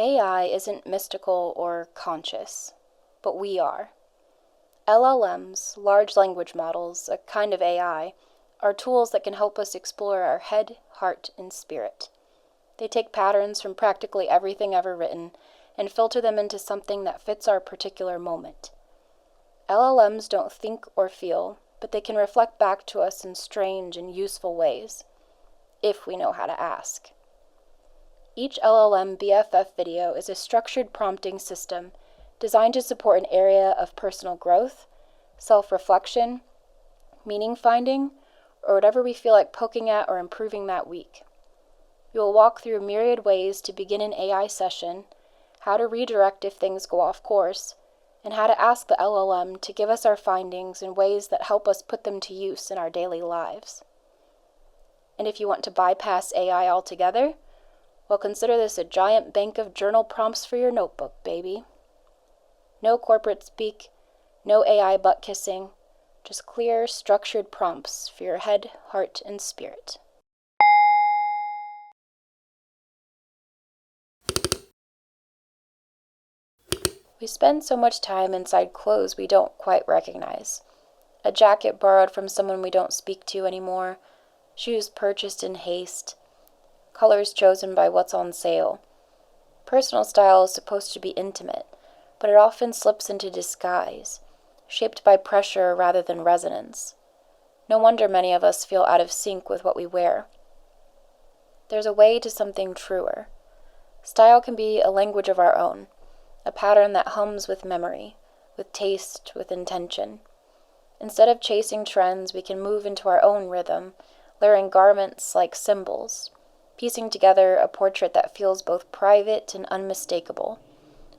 AI isn't mystical or conscious, but we are. LLMs, large language models, a kind of AI, are tools that can help us explore our head, heart, and spirit. They take patterns from practically everything ever written and filter them into something that fits our particular moment. LLMs don't think or feel, but they can reflect back to us in strange and useful ways, if we know how to ask. Each LLM BFF video is a structured prompting system designed to support an area of personal growth, self-reflection, meaning-finding, or whatever we feel like poking at or improving that week. We will walk through myriad ways to begin an AI session, how to redirect if things go off course, and how to ask the LLM to give us our findings in ways that help us put them to use in our daily lives. And if you want to bypass AI altogether, well, consider this a giant bank of journal prompts for your notebook, baby. No corporate speak, no AI butt kissing, just clear, structured prompts for your head, heart, and spirit. We spend so much time inside clothes we don't quite recognize. A jacket borrowed from someone we don't speak to anymore, shoes purchased in haste, colors chosen by what's on sale. Personal style is supposed to be intimate, but it often slips into disguise, shaped by pressure rather than resonance. No wonder many of us feel out of sync with what we wear. There's a way to something truer. Style can be a language of our own, a pattern that hums with memory, with taste, with intention. Instead of chasing trends, we can move into our own rhythm, layering garments like symbols, piecing together a portrait that feels both private and unmistakable.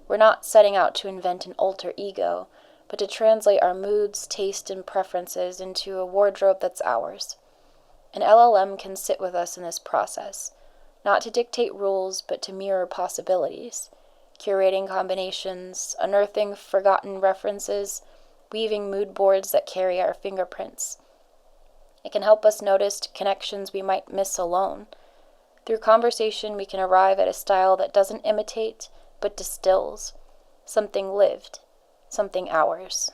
We're not setting out to invent an alter ego, but to translate our moods, taste, and preferences into a wardrobe that's ours. An LLM can sit with us in this process, not to dictate rules, but to mirror possibilities, curating combinations, unearthing forgotten references, weaving mood boards that carry our fingerprints. It can help us notice connections we might miss alone. Through conversation, we can arrive at a style that doesn't imitate, but distills, something lived, something ours.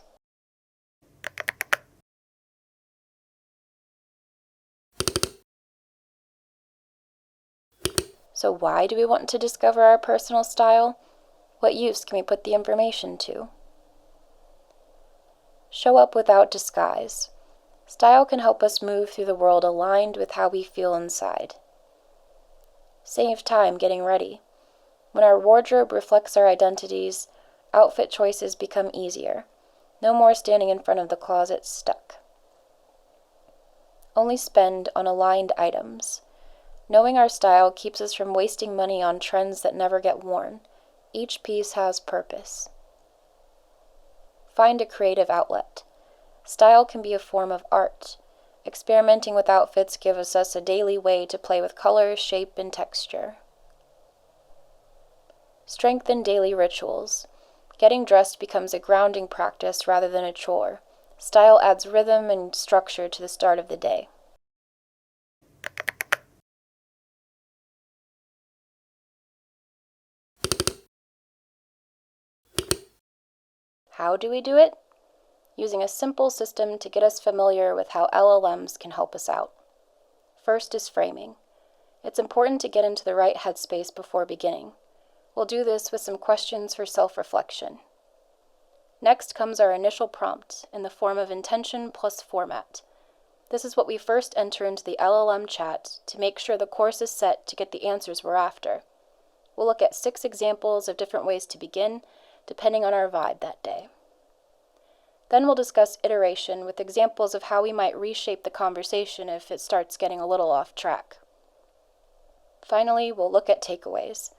So why do we want to discover our personal style? What use can we put the information to? Show up without disguise. Style can help us move through the world aligned with how we feel inside. Save time getting ready. When our wardrobe reflects our identities, outfit choices become easier. No more standing in front of the closet stuck. Only spend on aligned items. Knowing our style keeps us from wasting money on trends that never get worn. Each piece has purpose. Find a creative outlet. Style can be a form of art. Experimenting with outfits gives us a daily way to play with color, shape, and texture. Strengthen daily rituals. Getting dressed becomes a grounding practice rather than a chore. Style adds rhythm and structure to the start of the day. How do we do it? Using a simple system to get us familiar with how LLMs can help us out. First is framing. It's important to get into the right headspace before beginning. We'll do this with some questions for self-reflection. Next comes our initial prompt in the form of intention plus format. This is what we first enter into the LLM chat to make sure the course is set to get the answers we're after. We'll look at 6 examples of different ways to begin, depending on our vibe that day. Then we'll discuss iteration with examples of how we might reshape the conversation if it starts getting a little off track. Finally, we'll look at takeaways.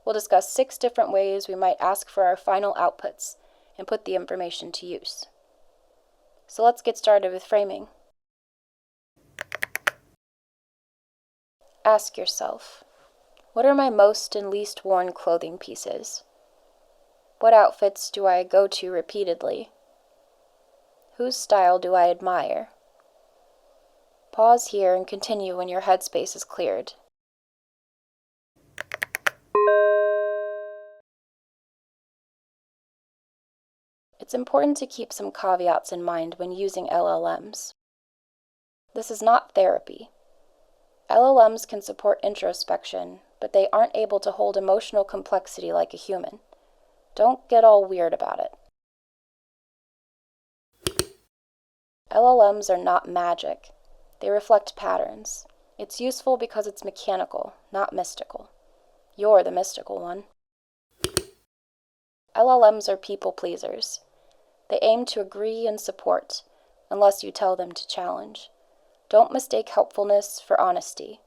We'll discuss 6 different ways we might ask for our final outputs and put the information to use. So let's get started with framing. Ask yourself, what are my most and least worn clothing pieces? What outfits do I go to repeatedly? Whose style do I admire? Pause here and continue when your headspace is cleared. It's important to keep some caveats in mind when using LLMs. This is not therapy. LLMs can support introspection, but they aren't able to hold emotional complexity like a human. Don't get all weird about it. LLMs are not magic. They reflect patterns. It's useful because it's mechanical, not mystical. You're the mystical one. LLMs are people pleasers. They aim to agree and support, unless you tell them to challenge. Don't mistake helpfulness for honesty.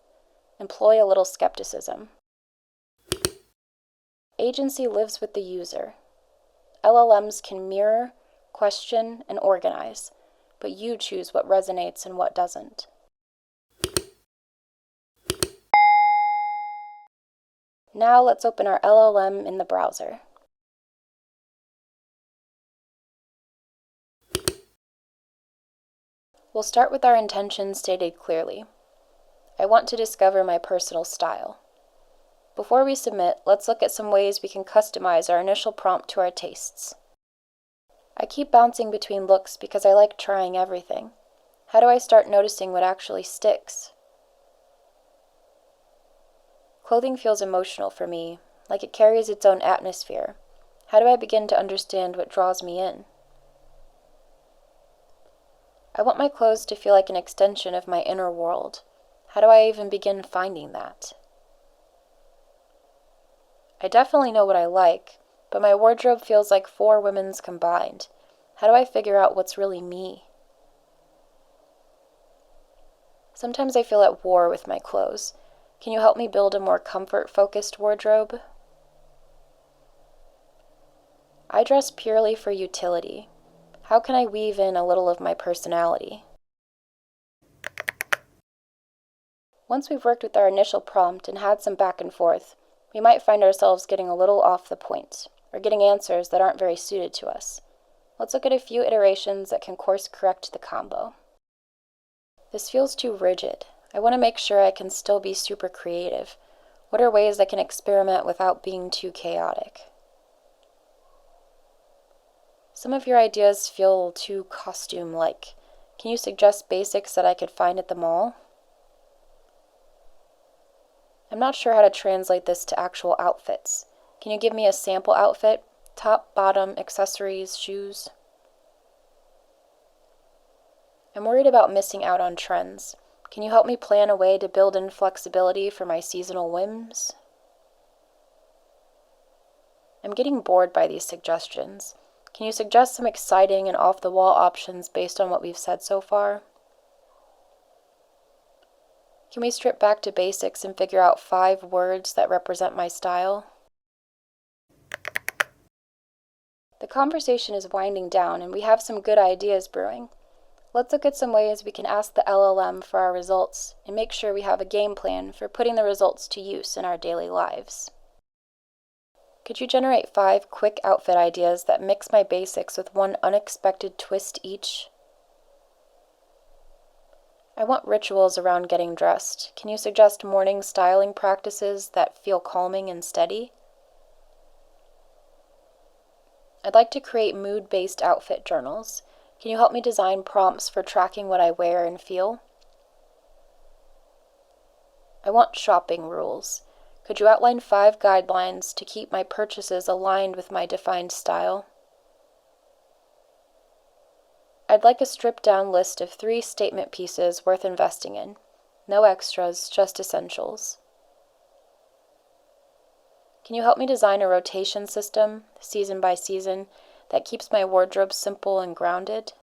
Employ a little skepticism. Agency lives with the user. LLMs can mirror, question, and organize, but you choose what resonates and what doesn't. Now let's open our LLM in the browser. We'll start with our intention stated clearly. I want to discover my personal style. Before we submit, let's look at some ways we can customize our initial prompt to our tastes. I keep bouncing between looks because I like trying everything. How do I start noticing what actually sticks? Clothing feels emotional for me, like it carries its own atmosphere. How do I begin to understand what draws me in? I want my clothes to feel like an extension of my inner world. How do I even begin finding that? I definitely know what I like, but my wardrobe feels like 4 women's combined. How do I figure out what's really me? Sometimes I feel at war with my clothes. Can you help me build a more comfort-focused wardrobe? I dress purely for utility. How can I weave in a little of my personality? Once we've worked with our initial prompt and had some back and forth, we might find ourselves getting a little off the point, or getting answers that aren't very suited to us. Let's look at a few iterations that can course correct the combo. This feels too rigid. I want to make sure I can still be super creative. What are ways I can experiment without being too chaotic? Some of your ideas feel too costume-like. Can you suggest basics that I could find at the mall? I'm not sure how to translate this to actual outfits. Can you give me a sample outfit? Top, bottom, accessories, shoes? I'm worried about missing out on trends. Can you help me plan a way to build in flexibility for my seasonal whims? I'm getting bored by these suggestions. Can you suggest some exciting and off-the-wall options based on what we've said so far? Can we strip back to basics and figure out 5 words that represent my style? The conversation is winding down and we have some good ideas brewing. Let's look at some ways we can ask the LLM for our results and make sure we have a game plan for putting the results to use in our daily lives. Could you generate 5 quick outfit ideas that mix my basics with one unexpected twist each? I want rituals around getting dressed. Can you suggest morning styling practices that feel calming and steady? I'd like to create mood-based outfit journals. Can you help me design prompts for tracking what I wear and feel? I want shopping rules. Could you outline 5 guidelines to keep my purchases aligned with my defined style? I'd like a stripped-down list of 3 statement pieces worth investing in. No extras, just essentials. Can you help me design a rotation system, season by season, that keeps my wardrobe simple and grounded?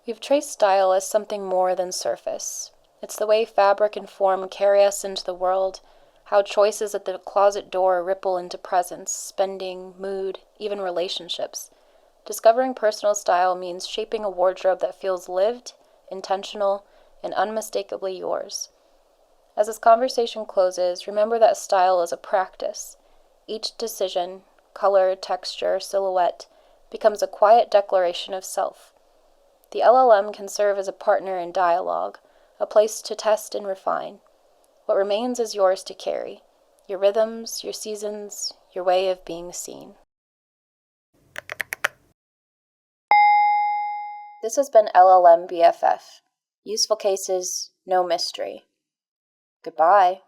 We've traced style as something more than surface. It's the way fabric and form carry us into the world, how choices at the closet door ripple into presence, spending, mood, even relationships. Discovering personal style means shaping a wardrobe that feels lived, intentional, and unmistakably yours. As this conversation closes, remember that style is a practice. Each decision, color, texture, silhouette, becomes a quiet declaration of self. The LLM can serve as a partner in dialogue, a place to test and refine. What remains is yours to carry. Your rhythms, your seasons, your way of being seen. This has been LLM BFF. Useful cases, no mystery. Goodbye.